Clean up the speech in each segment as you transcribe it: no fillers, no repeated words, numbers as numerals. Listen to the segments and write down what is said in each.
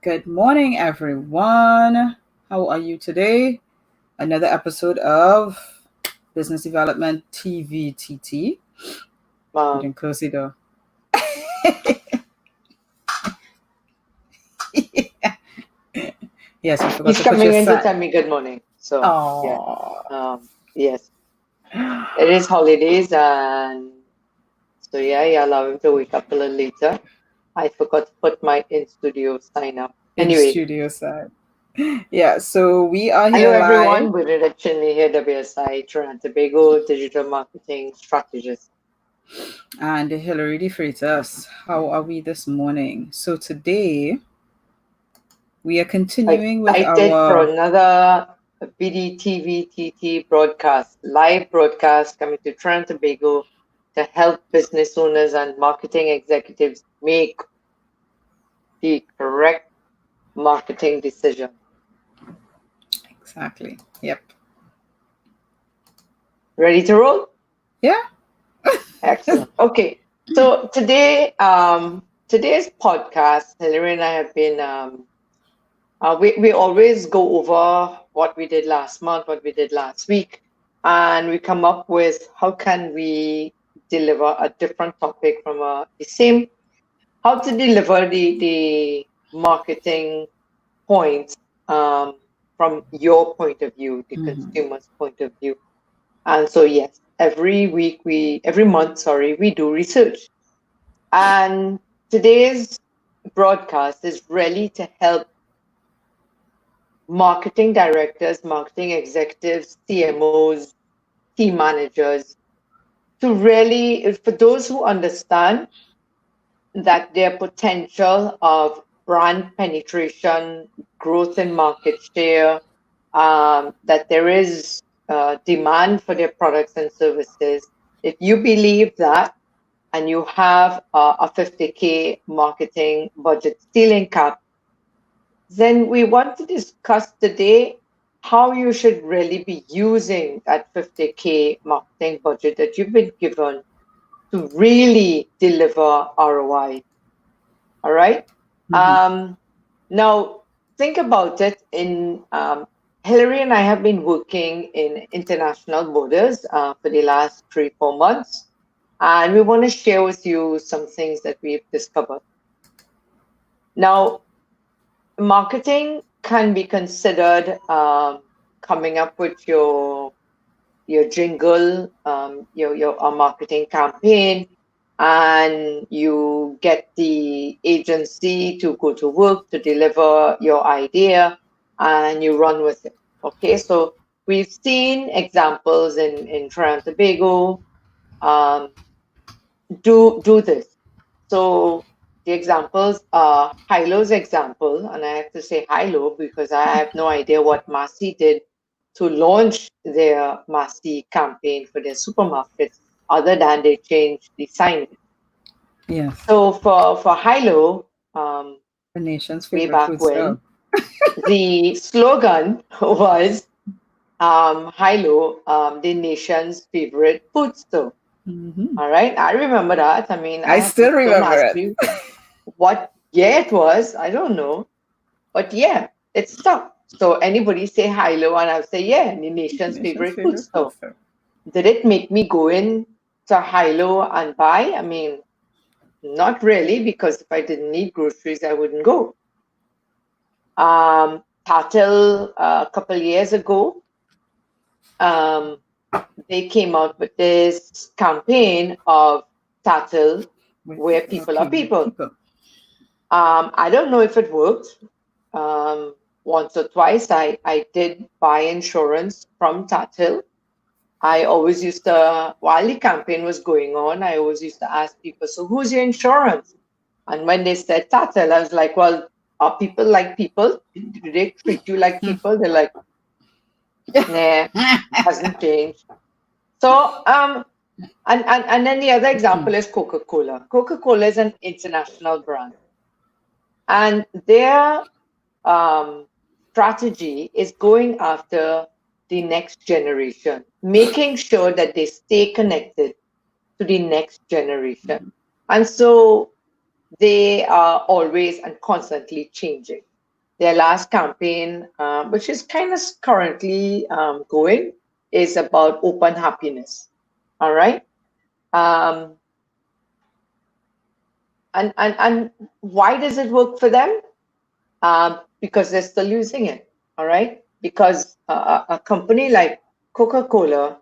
Good morning, everyone. How are you today? Another episode of Business Development TVTT. You can close the door. Yes, you forgot He's to put coming your in to sign. tell me good morning. So, Oh, yes, it is holidays, and so you allow him to wake up a little later. I forgot to put my in studio sign up. in Anyway, studio side. Yeah, so we are hello here live. everyone. We're Rejection here, WSI, Trinidad Tobago digital marketing strategist. And Hillary De Freitas. How are we this morning? So today we are continuing with Excited for our another BDTVTT broadcast, live broadcast coming to Trinidad Tobago to help business owners and marketing executives make the correct marketing decision. Exactly. Yep. Ready to roll? Yeah. Excellent. Okay. So today, today's podcast, Hillary and I have been, we always go over what we did last month, what we did last week, and we come up with how can we deliver a different topic from the same, how to deliver the marketing points from your point of view, the consumer's point of view. And so, yes, every month, we do research. And today's broadcast is really to help marketing directors, marketing executives, CMOs, team managers to really, for those who understand that their potential of brand penetration, growth in market share, that there is demand for their products and services. If you believe that and you have a 50K marketing budget ceiling cap, then we want to discuss today how you should really be using that 50K marketing budget that you've been given to really deliver ROI. All right. Now, think about it. Hillary and I have been working in international borders for the last 3-4 months, and we want to share with you some things that we've discovered. Now, marketing can be considered coming up with your jingle, your marketing campaign, and you get the agency to go to work to deliver your idea, and you run with it. Okay, so we've seen examples in Trinidad and Tobago do this. So the examples are Hilo's example, and I have to say Hilo because I have no idea what Massey did to launch their Massey campaign for their supermarkets, other than they changed the sign. Yes. So for Hilo, The nation's way favorite back food when, style. the slogan was Hilo, the nation's favorite food store. All right, I remember that. I mean, I still don't remember ask it. me what year it was. I don't know, but yeah, it stuck. So anybody say Hilo, and I'll say yeah, the nation's favorite food store. Did it make me go in to Hilo and buy? I mean, not really, because if I didn't need groceries, I wouldn't go. Tatil, a couple years ago, they came out with this campaign of Tatil, where people are people. I don't know if it worked. Once or twice, I did buy insurance from Tatil. I always used to, while the campaign was going on, I always used to ask people, so who's your insurance? And when they said Tatil, I was like, well, are people like people? Do they treat you like people? They're like, nah, hasn't changed. So, and then the other example is Coca-Cola. Coca-Cola is an international brand. And their strategy is going after the next generation, making sure that they stay connected to the next generation. And so they are always and constantly changing. their last campaign, which is kind of currently going, is about open happiness. All right. Um, and why does it work for them? Because they're still using it. All right. Because a company like Coca-Cola,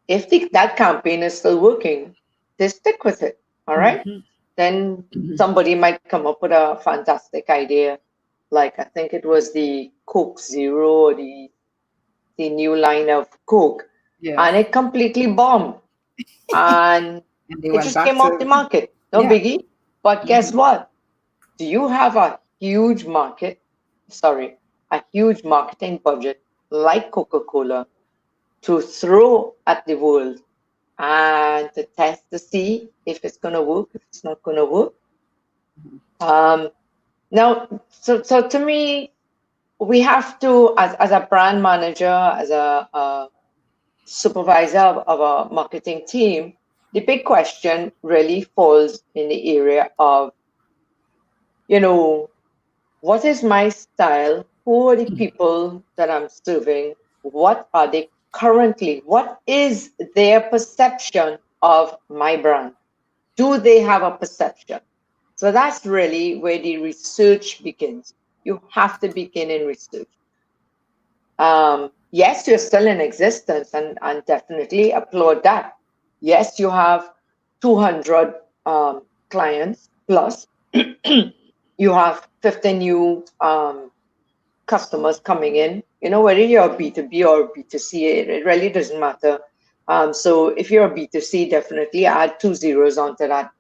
if that campaign is still working, they stick with it. All right. Mm-hmm. Then Mm-hmm. somebody might come up with a fantastic idea, like I think it was the Coke Zero, or the new line of Coke, Yes. and it completely bombed, and And they it went just back came off to, the market. No yeah. biggie. But guess Mm-hmm. what? Do you have a huge a huge marketing budget like Coca-Cola to throw at the world and to test to see if it's going to work, if it's not going to work? Um, Now, so to me, we have to, as a brand manager, as a supervisor of a marketing team, the big question really falls in the area of, you know, what is my style? Who are the people that I'm serving? What are they currently? What is their perception of my brand? Do they have a perception? So that's really where the research begins. You have to begin in research. Yes, you're still in existence, and definitely applaud that. Yes, you have 200 clients plus. You have 50 new customers coming in. You know, whether you're B2B or B2C, it really doesn't matter. So if you're a B2C, definitely add two zeros onto that.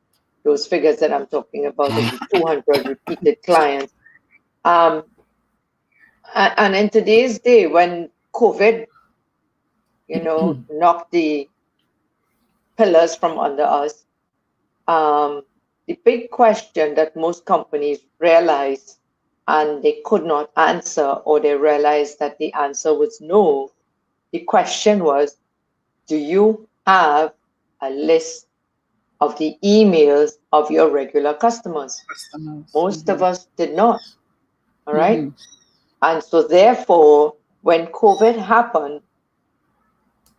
Those figures that I'm talking about of the 200 repeated clients. Um, and in today's day, when COVID, knocked the pillars from under us, the big question that most companies realized and they could not answer, or they realized that the answer was no. The question was, do you have a list of the emails of your regular customers? Customers. Most Mm-hmm. of us did not. All right. Mm-hmm. And so, therefore, when COVID happened,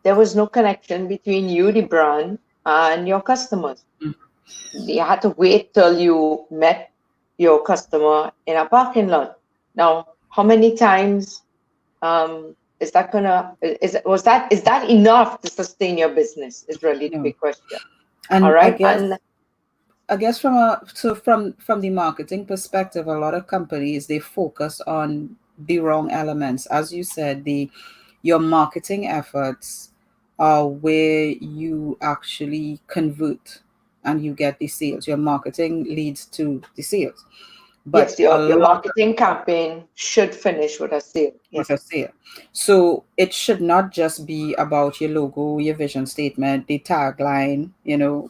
there was no connection between you, the brand, and your customers. You had to wait till you met your customer in a parking lot. Now, how many times is that gonna is that enough to sustain your business? Is really the No. big question. All And I right, guess and I guess from the marketing perspective, a lot of companies they focus on the wrong elements. As you said, the your marketing efforts are where you actually convert and you get the sales. Your marketing leads to the sales. But yes, a your lot marketing campaign should finish with a sale. with Yes. a sale. So it should not just be about your logo, your vision statement, the tagline,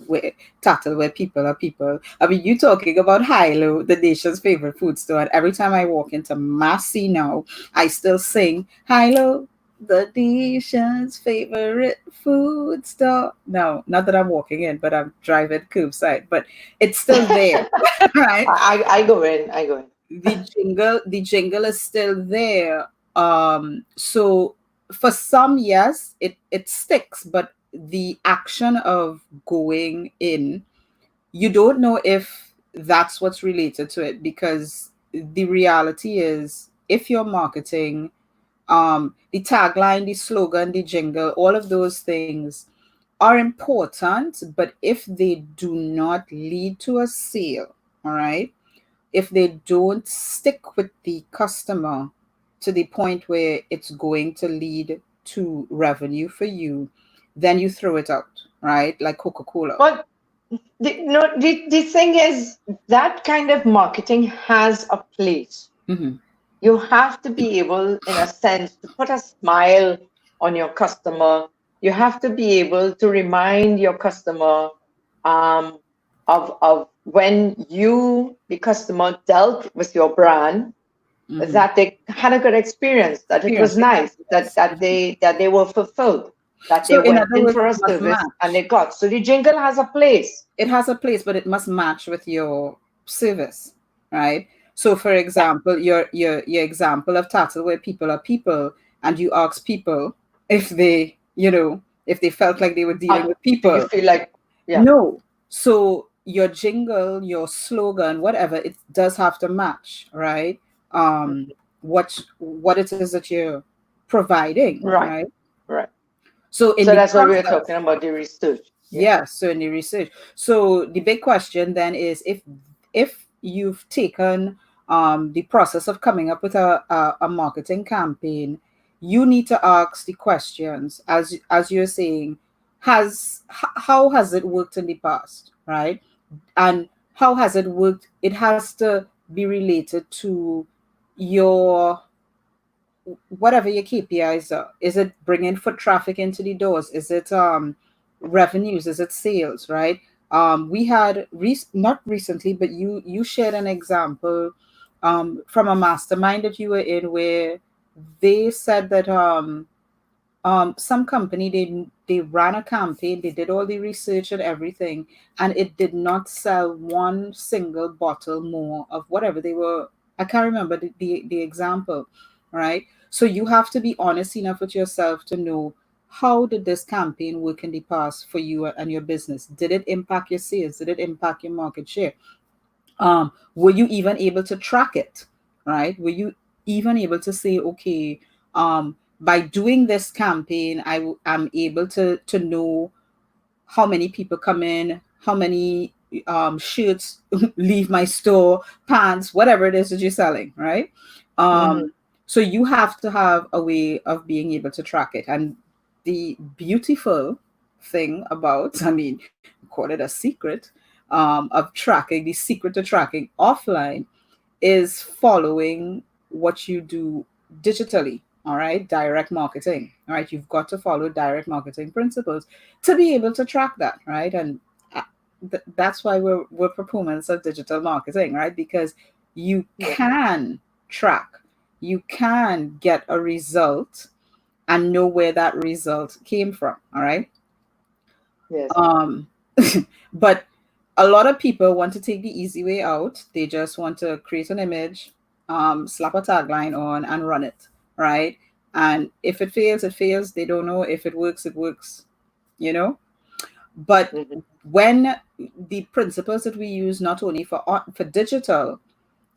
where title where people are people. I mean, you talking about Hilo, the nation's favorite food store, and every time I walk into Massey now, I still sing Hilo, the nation's favorite food store. No, not that I'm walking in, but I'm driving curbside, but it's still there, right? I go in. I go in. The jingle is still there. So for some, yes, it sticks, but the action of going in, you don't know if that's what's related to it, because the reality is, if you're marketing, the tagline, the slogan, the jingle, all of those things are important, but if they do not lead to a sale, all right, if they don't stick with the customer to the point where it's going to lead to revenue for you, then you throw it out, right? Like Coca-Cola. But the thing is, that kind of marketing has a place. Mm-hmm. You have to be able, in a sense, to put a smile on your customer. You have to be able to remind your customer um, of when you, the customer, dealt with your brand, Mm-hmm. that they had a good experience, that it was Experience, nice, that yes. Mhm. they were fulfilled, that they So in went other in words, for it a must service and match. they got. So the jingle has a place. It has a place, but it must match with your service, right? So, for example, your example of tattle where people are people, and you ask people if they, if they felt like they were dealing How with do you people. feel like, yeah. No. So your jingle, your slogan, whatever, it does have to match, right? What it is that you're providing, Right, right? right. So in So the that's what we were process, talking about, the research. Yeah. yeah, so in the research. So the big question then is, if you've taken the process of coming up with a marketing campaign, you need to ask the questions, as you're saying, how has it worked in the past, right? And how has it worked? It has to be related to your whatever your KPIs are. Is it bringing foot traffic into the doors? Is it revenues? Is it sales? Right? We had not recently, but you shared an example from a mastermind that you were in, where they said that some company, they ran a campaign, they did all the research and everything, and it did not sell one single bottle more of whatever they were. I can't remember the example, right? So you have to be honest enough with yourself to know, how did this campaign work in the past for you and your business? Did it impact your sales? Did it impact your market share? Were you even able to track it, right? Were you even able to say, okay, by doing this campaign, am able to know how many people come in, how many shirts leave my store, pants, whatever it is that you're selling, right? Mm-hmm. So you have to have a way of being able to track it. And the beautiful thing about, I mean, call it a secret, of tracking, the secret to tracking offline, is following what you do digitally. All right, direct marketing. All right, you've got to follow direct marketing principles to be able to track that, right? And uh, that's why we're proponents of digital marketing, right? Because you Yeah. can track, you can get a result and know where that result came from. All right. Yes. um but a lot of people want to take the easy way out. They just want to create an image, slap a tagline on, and run it, right? And if it fails, it fails. They don't know. If it works, it works, you know. But Mm-hmm. when the principles that we use, not only for digital,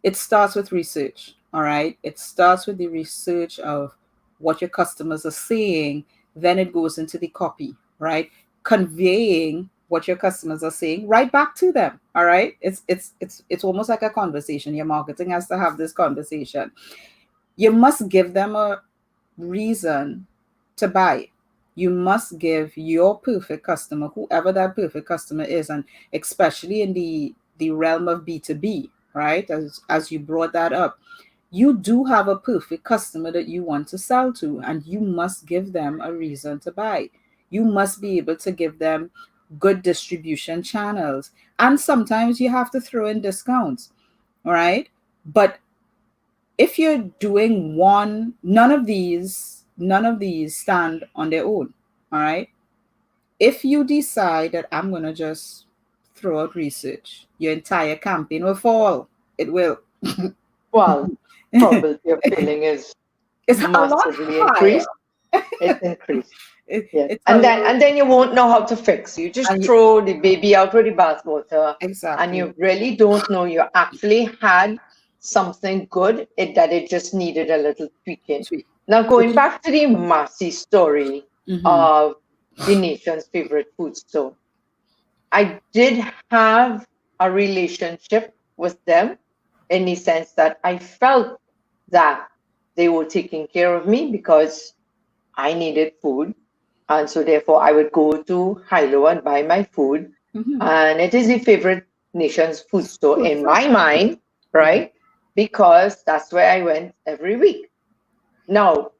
it starts with research. All right, it starts with the research of what your customers are saying. Then it goes into the copy, right? Conveying what your customers are saying right back to them. All right, it's almost like a conversation. Your marketing has to have this conversation. You must give them a reason to buy. You must give your perfect customer, whoever that perfect customer is, and especially in the realm of B2B, right? As you brought that up, you do have a perfect customer that you want to sell to, and you must give them a reason to buy. You must be able to give them good distribution channels. And sometimes you have to throw in discounts, all right? But if you're doing one, none of these stand on their own. All right. If you decide that I'm gonna just throw out research, your entire campaign will fall. It will. Well, probability of failing is It's a lot massively higher. increased. It's increased. Yes. It's a And then lot. and then you won't know how to fix. You just And throw the baby out with the bathwater, and exactly. you really don't know you actually had something good, that it just needed a little tweaking. Sweet. Now going Which, back to the Massey story mm-hmm, of the nation's favorite food store. I did have a relationship with them in the sense that I felt that they were taking care of me because I needed food. And so therefore I would go to Hilo and buy my food. mm-hmm, And it is the favorite nation's food store food in store. my mind, Mm-hmm, right? Because that's where I went every week. Now,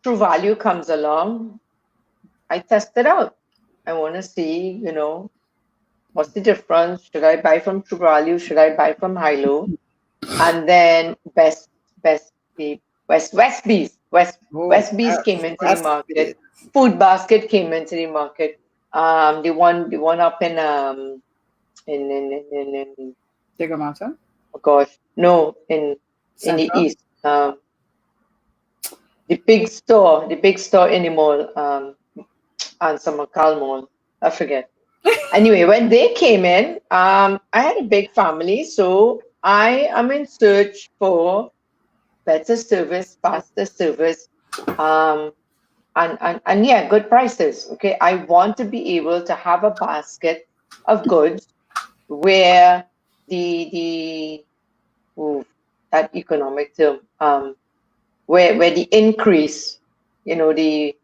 True Value comes along. I test it out. I want to see, what's the difference? Should I buy from True Value? Should I buy from Hilo? And then best the oh, Westbees came into the recipes. market. Food Basket came into the market. The one up in Digger matter. Oh gosh, no, in the Central? east. The big store in the mall, and some Mall. I forget. Anyway, when they came in, I had a big family, so I am in search for better service, faster service, um, and yeah, good prices. Okay, I want to be able to have a basket of goods where the ooh, that economic term, where the increase, the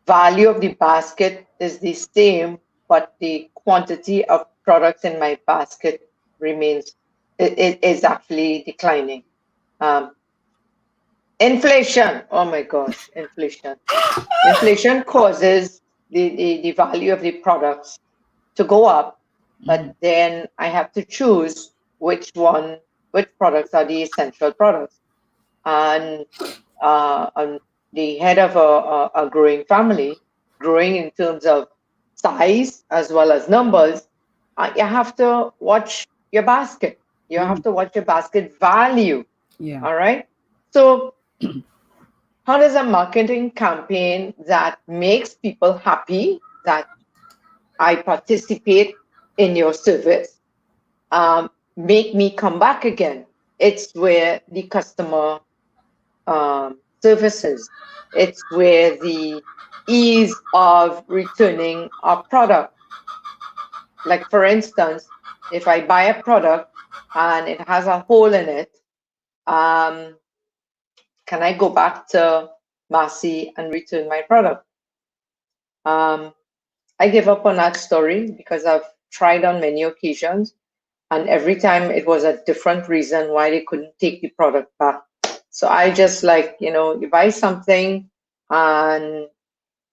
value of the basket is the same, but the quantity of products in my basket remains it is actually declining. Um, Inflation. Oh my gosh, inflation. Inflation causes the value of the products to go up, but Mhm. then I have to choose which products are the essential products. And the head of a growing family, growing in terms of size as well as numbers, you have to watch your basket. You have Mhm. to watch your basket value. Yeah. All right. So, how does a marketing campaign that makes people happy that I participate in your service make me come back again? It's where the customer services. It's where the ease of returning a product. Like, for instance, if I buy a product and it has a hole in it, um, can I go back to Massey and return my product? Um, I give up on that story because I've tried on many occasions, and every time it was a different reason why they couldn't take the product back. So I just like, you buy something and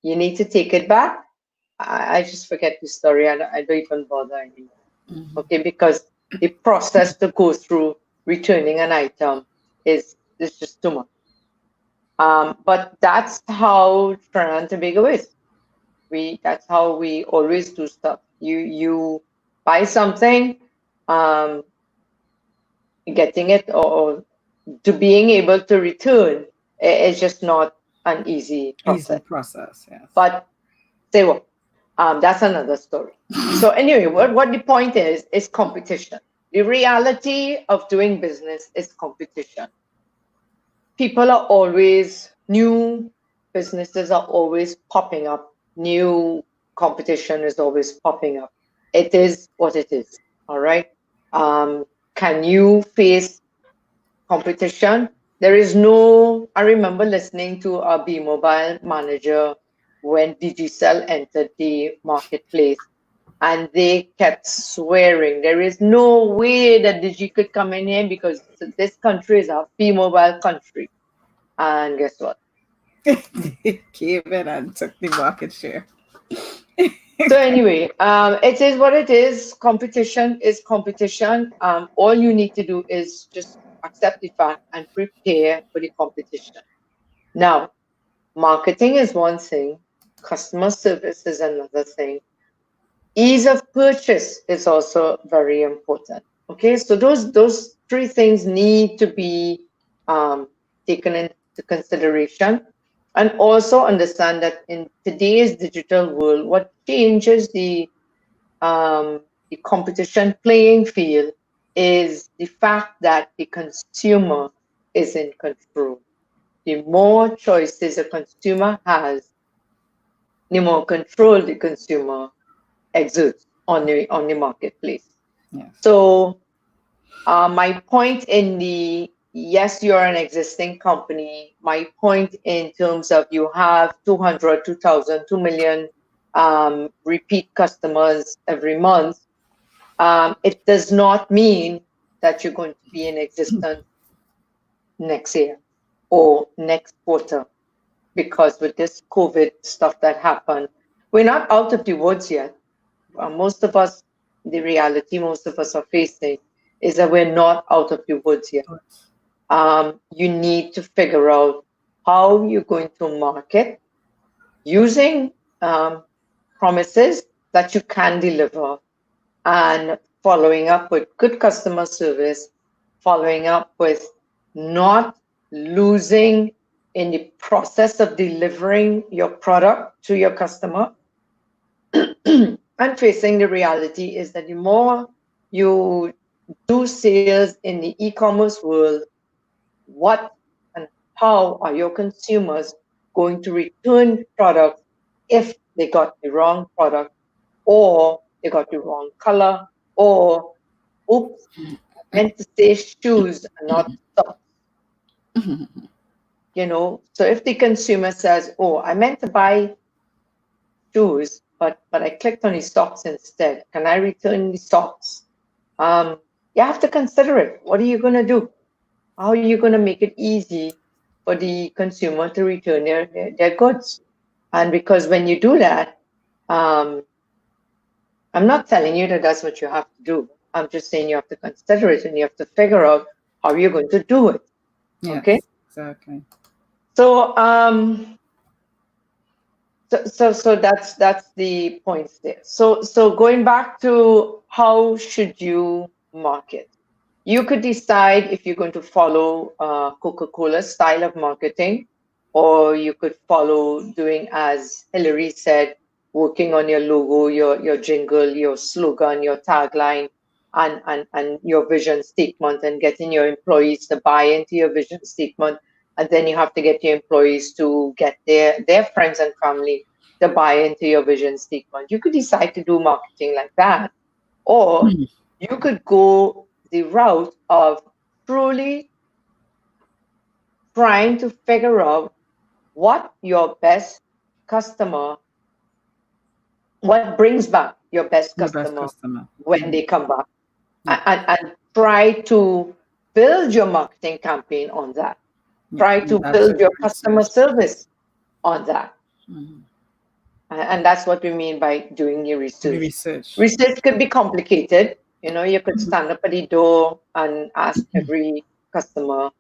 you need to take it back. I just forget the story. I don't even bother anymore. Mhm. Okay, because the process to go through returning an item is just too much. But that's how Trinidad and Tobago is. That's how we always do stuff. You buy something, um, getting it or to being able to return is just not an easy Easy process. process, yes. But say what? That's another story. So anyway, what the point is competition. The reality of doing business is competition. People are always new businesses are always popping up. New competition is always popping up. It is what it is. All right. Can you face competition? There is no. I remember listening to a B Mobile manager when Digicel entered the marketplace, and they kept swearing there is no way that Digi could come in here because this country is a B Mobile country. And guess what? They came in and took the market share. So anyway, it is what it is. Competition is competition. All you need to do is just accept the fact and prepare for the competition. Now, marketing is one thing, customer service is another thing. Ease of purchase is also very important. Okay, so those three things need to be taken into consideration, and also understand that in today's digital world, what changes the competition playing field is the fact that the consumer is in control. The more choices a consumer has, the more control the consumer exerts on the marketplace. Yes. So my point in the yes, you're an existing company. My point in terms of you have 200, 2,000, 2 million repeat customers every month. It does not mean that you're going to be in existence next year or next quarter, because with this COVID stuff that happened, we're not out of the woods yet. Most of us, the reality most of us are facing is that we're not out of the woods yet. You need to figure out how you're going to market using promises that you can deliver and following up with good customer service, following up with not losing in the process of delivering your product to your customer, and facing the reality is that the more you do sales in the e-commerce world, what and how are your consumers going to return products if they got the wrong product, or they got the wrong color, or oops, I meant to say shoes and not socks. So if the consumer says, oh, I meant to buy shoes, but I clicked on the socks instead, can I return the socks? You have to consider it. What are you going to do? How are you going to make it easy for the consumer to return their goods? And because when you do that, I'm not telling you that that's what you have to do. I'm just saying you have to consider it and you have to figure out how you're going to do it. Yes, okay? Exactly. So so that's the points there. So going back to how should you market? You could decide if you're going to follow Coca-Cola's style of marketing, or you could follow doing as Hillary said, working on your logo, your jingle, your slogan, your tagline, and your vision statement, and getting your employees to buy into your vision statement. And then you have to get your employees to get their friends and family to buy into your vision statement. You could decide to do marketing like that, or you could go the route of truly trying to figure out what your best customer, what brings back your best Your best customer customer. when they come back, Yeah. and try to build your marketing campaign on that. Yeah. Try And to that's build your your customer research. service on that. Mhm. And that's what we mean by doing your The research. research. Research could be complicated. You could stand up at the door and ask every customer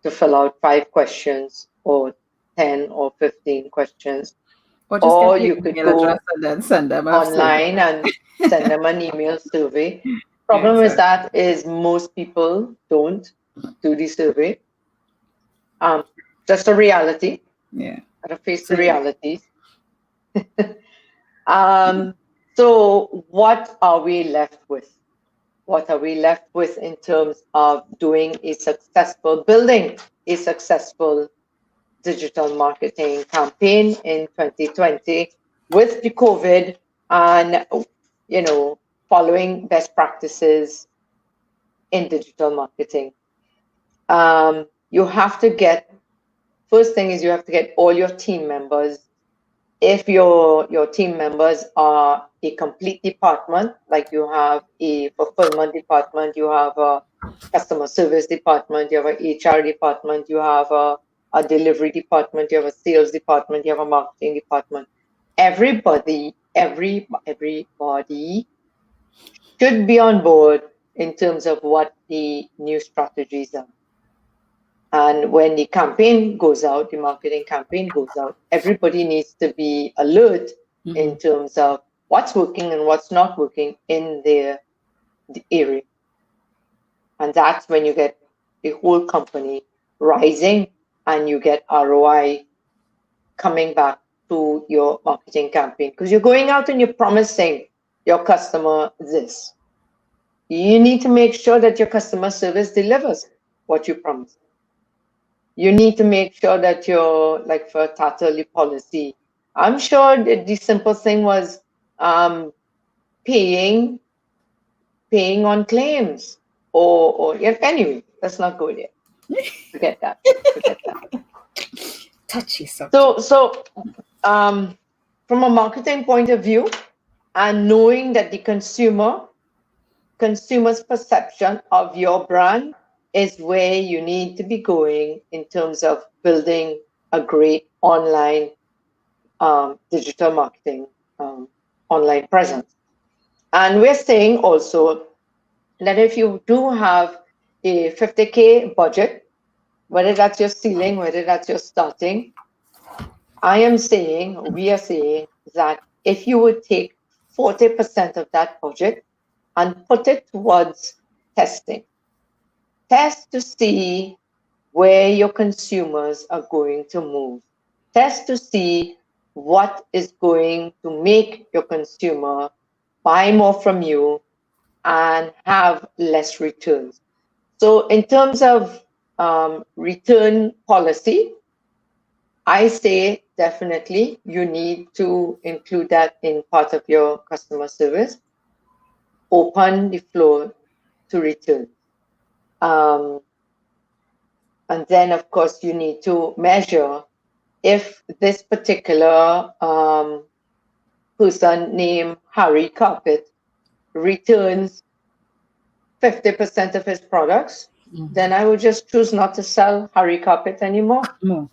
to fill out 5 questions or 10 or 15 questions. Or just get Or your you could email address go and then send them a survey. online and send them an email survey. Yeah, Problem with exactly. that is most people don't do the survey. Just a reality. Yeah. Gotta face the So realities. So what are we left with? What are we left with in terms of building a successful digital marketing campaign in 2020 with the COVID, and following best practices in digital marketing? You have to get, first thing is you have to get all your team members. If your team members are a complete department, like you have a fulfillment department, you have a customer service department, you have a HR department, you have a delivery department, you have a sales department, you have a marketing department. Everybody should be on board in terms of what the new strategies are. And when the campaign goes out, the marketing campaign goes out, everybody needs to be alert in terms of what's working and what's not working in the area. And that's when you get the whole company rising and you get ROI coming back to your marketing campaign. Because you're going out and you're promising your customer this. You need to make sure that your customer service delivers what you promise. You need to make sure that you're, like for Tattali policy, I'm sure that the simple thing was paying on claims, or yeah, anyway, let's not go there. Forget that. touchy subject. So from a marketing point of view, and knowing that the consumer's perception of your brand is where you need to be going in terms of building a great online digital marketing online presence. And we're saying also that if you do have a 50K budget, whether that's your ceiling, whether that's your starting, we are saying that if you would take 40% of that budget and put it towards testing. Test to see where your consumers are going to move. Test to see what is going to make your consumer buy more from you and have less returns. So in terms of return policy, I say definitely you need to include that in part of your customer service. Open the floor to return. And then, of course, you need to measure if this particular person named Harry Carpet returns 50% of his products, then I would just choose not to sell Harry Carpet anymore. No.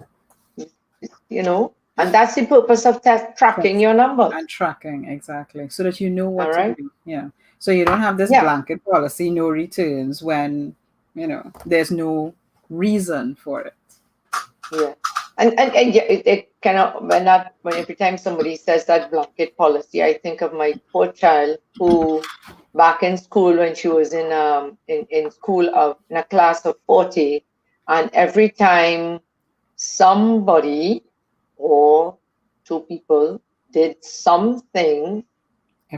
You know, and that's the purpose of tracking your numbers. And tracking, exactly, so that you know what All to right. do. Yeah. So you don't have this Yeah. blanket policy, no returns, when, there's no reason for it. Yeah. And yeah, it cannot, when every time somebody says that blanket policy, I think of my poor child who back in school when she was in school in a class of 40, and every time somebody or two people did something,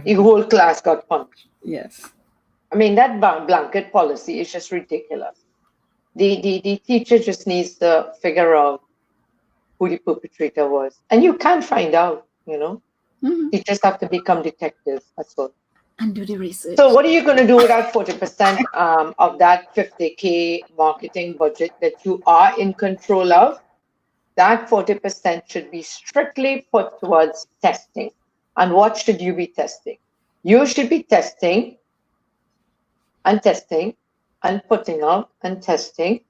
the whole class got punished. Yes. I mean, that blanket policy is just ridiculous. The teacher just needs to figure out who the perpetrator was. And you can't find out, Mm-hmm. You just have to become detectives. That's all. And do the research. So what are you going to do with that 40% of that 50K marketing budget that you are in control of? That 40% should be strictly put towards testing. And what should you be testing? You should be testing and putting out and testing.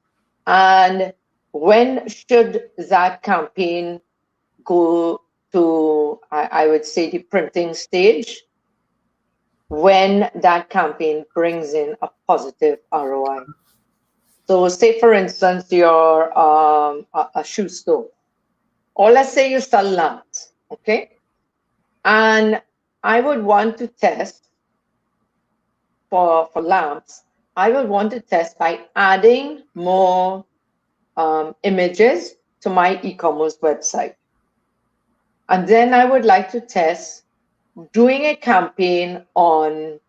And when should that campaign go to, I would say, the printing stage? When that campaign brings in a positive ROI. So say, for instance, you're a shoe store, or let's say you sell lamps, okay? And I would want to test for lamps, I would want to test by adding more images to my e-commerce website. And then I would like to test doing a campaign on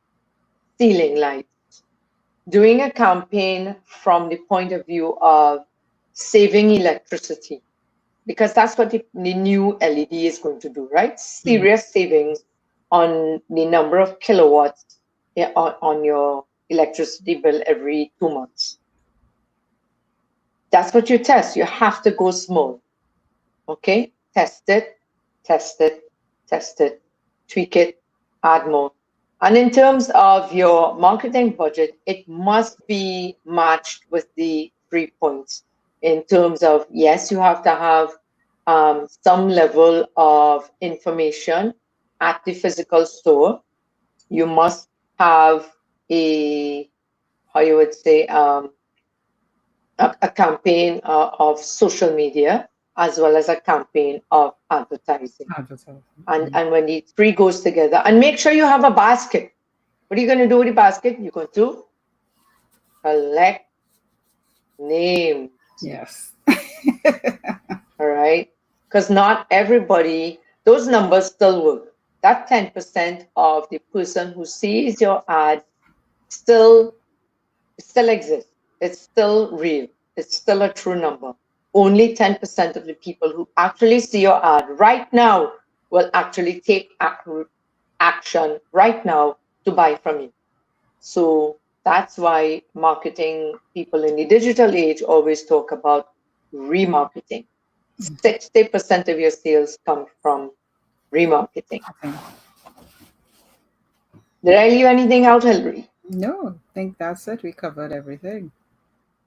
ceiling lights, doing a campaign from the point of view of saving electricity, because that's what the new LED is going to do, right? Serious savings on the number of kilowatts on your electricity bill every 2 months. That's what you test. You have to go small. Okay? Test it, test it, test it, tweak it, add more. And in terms of your marketing budget, it must be matched with the 3 points. In terms of, yes, you have to have some level of information at the physical store. You must have how you would say, a campaign of social media, as well as a campaign of advertising. And when the 3 goes together, and make sure you have a basket. What are you going to do with the basket? You're going to collect names. Yes. All right? Because not everybody, those numbers still work. That 10% of the person who sees your ad still exists. It's still real. It's still a true number. Only 10% of the people who actually see your ad right now will actually take action right now to buy from you. So that's why marketing people in the digital age always talk about remarketing. 60% of your sales come from remarketing. Did I leave anything out, Hilary? No, I think that's it. We covered everything.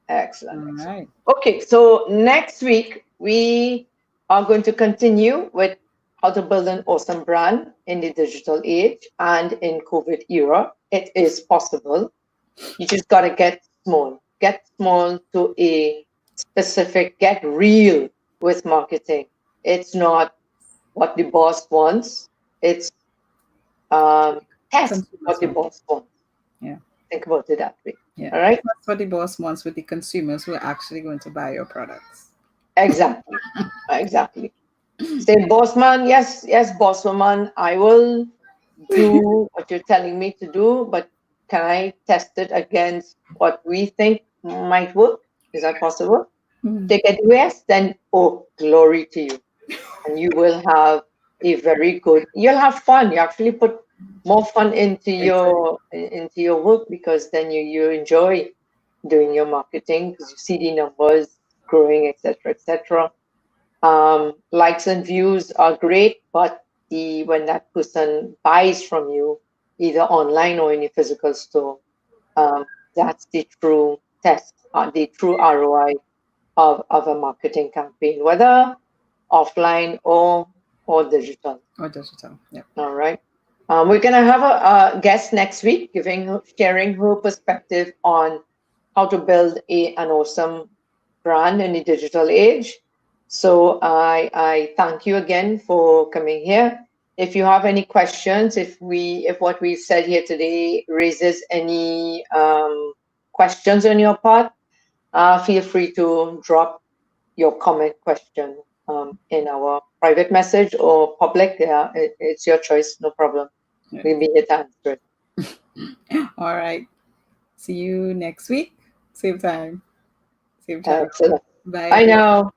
Excellent. All right. Okay, so next week we are going to continue with how to build an awesome brand in the digital age and in COVID era. It is possible. You just got to get small to a specific, get real with marketing. It's not what the boss wants. It's test what the boss wants. Yeah. Think about it that way. Yeah. All right. That's what the boss wants with the consumers who are actually going to buy your products. Exactly. Exactly. Say, boss man, yes, yes, boss woman, I will do what you're telling me to do, but can I test it against what we think might work? Is that possible? Hmm. Take it yes, then oh, glory to you. And you will have a very good, you'll have fun. You actually put more fun Exactly. into your work, because then you enjoy doing your marketing, because you see the numbers growing, etc., etc. Likes and views are great, but when that person buys from you, either online or in a physical store, um, that's the true test, the true ROI of a marketing campaign, whether offline or digital. Or digital. Yeah. All right. We're gonna have a guest next week, sharing her perspective on how to build an awesome brand in the digital age. So I thank you again for coming here. If you have any questions, if what we've said here today raises any questions on your part, feel free to drop your comment question in our private message or public. Yeah, it's your choice, no problem. Yeah. We'll be here to answer it. All right. See you next week. Same time. Same channel. Excellent. Bye, Bye everyone. now.